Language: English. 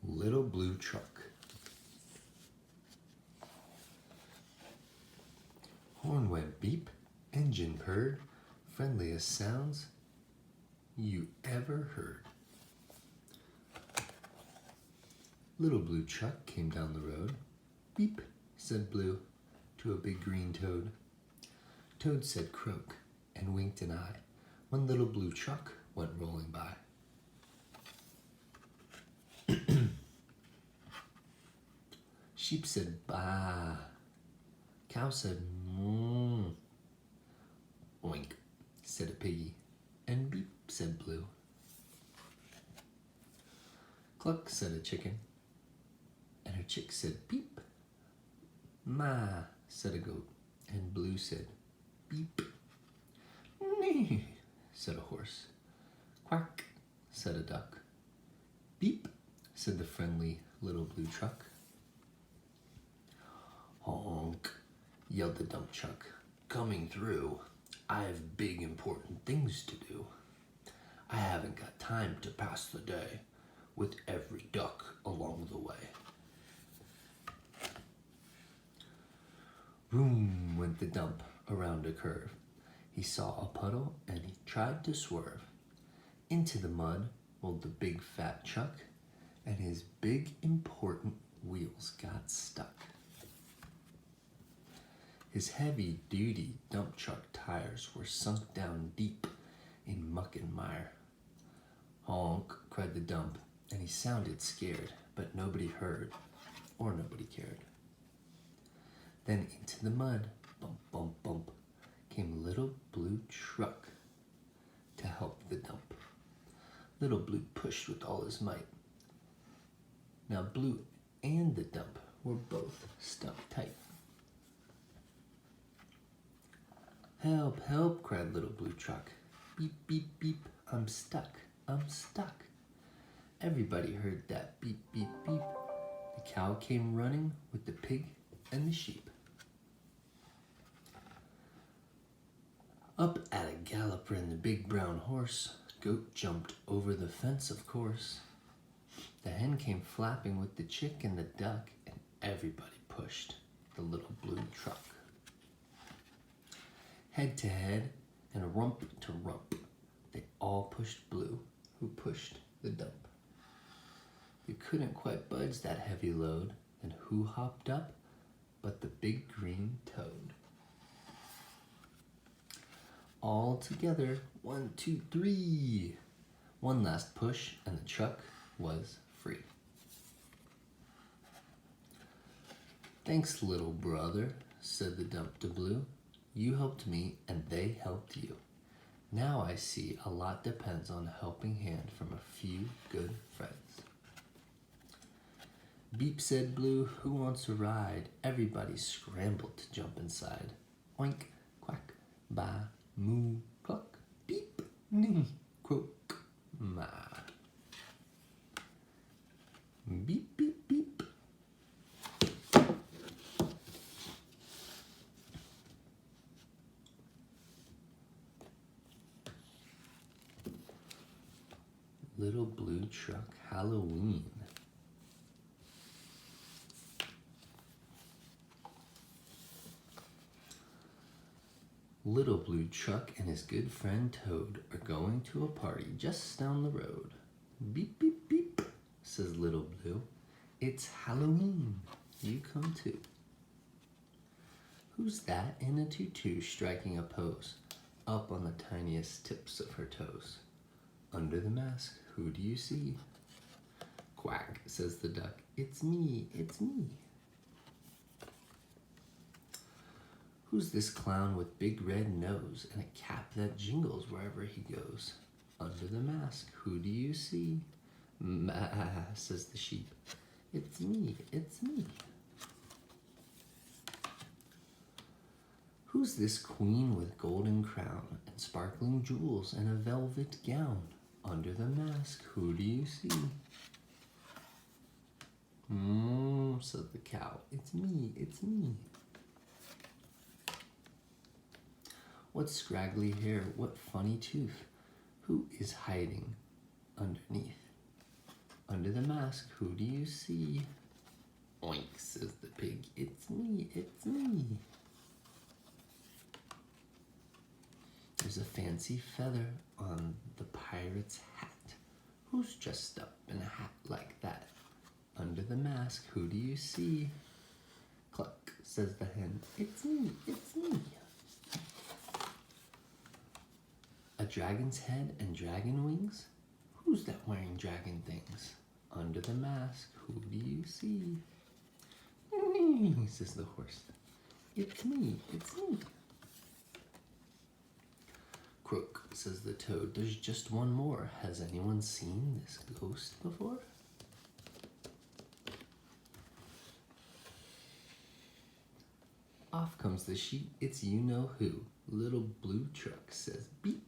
Little blue truck. Horn went beep, engine purred, friendliest sounds you ever heard. Little blue truck came down the road. Beep, said Blue to a big green toad. Toad said croak and winked an eye when little blue truck went rolling by. Sheep said baa. Cow said moo. Oink, said a piggy, and beep, said Blue. Cluck, said a chicken, and her chick said beep. Ma, said a goat, and Blue said beep. Nee, said a horse. Quack, said a duck. Beep, said the friendly little blue truck. Honk, yelled the dump truck. Coming through. I have big important things to do. I haven't got time to pass the day with every duck along the way. Vroom went the dump around a curve. He saw a puddle and he tried to swerve. Into the mud rolled the big fat truck, and his big important wheels got stuck. His heavy-duty dump truck tires were sunk down deep in muck and mire. Honk, cried the dump, and he sounded scared, but nobody heard or nobody cared. Then into the mud, bump, bump, bump, came little blue truck to help the dump. Little Blue pushed with all his might. Now Blue and the dump were both stuck tight. Help, help, cried little blue truck. Beep, beep, beep, I'm stuck, I'm stuck. Everybody heard that beep, beep, beep. The cow came running with the pig and the sheep. Up at a gallop ran the big brown horse. Goat jumped over the fence, of course. The hen came flapping with the chick and the duck, and everybody pushed the little blue truck. Head to head and rump to rump, they all pushed Blue, who pushed the dump. You couldn't quite budge that heavy load, and who hopped up but the big green toad. All together, 1, 2, 3. One last push, and the truck was free. Thanks, little brother, said the dump to Blue. You helped me, and they helped you. Now I see a lot depends on a helping hand from a few good friends. Beep, said Blue, who wants a ride? Everybody scrambled to jump inside. Oink, quack, ba, moo, cluck, beep, ning, croak, ma. Beep, beep, beep. Little Blue Truck Halloween. Little Blue Truck and his good friend Toad are going to a party just down the road. Beep, beep, beep, says Little Blue. It's Halloween. You come too. Who's that in a tutu striking a pose up on the tiniest tips of her toes? Under the mask, who do you see? Quack, says the duck. It's me, it's me. Who's this clown with big red nose and a cap that jingles wherever he goes? Under the mask, who do you see? Ma, says the sheep. It's me, it's me. Who's this queen with golden crown and sparkling jewels and a velvet gown? Under the mask, who do you see? Said the cow. It's me, it's me. What scraggly hair, what funny tooth? Who is hiding underneath Under the mask, who do you see? Oink, says the pig. It's me, it's me. There's a fancy feather on the pirate's hat. Who's dressed up in a hat like that? Under the mask, who do you see? Cluck, says the hen. It's me, it's me. A dragon's head and dragon wings? Who's that wearing dragon things? Under the mask, who do you see? Says the horse. It's me, it's me. Croak, says the toad. There's just one more. Has anyone seen this ghost before? Off comes the sheep. It's you know who. Little blue truck says beep.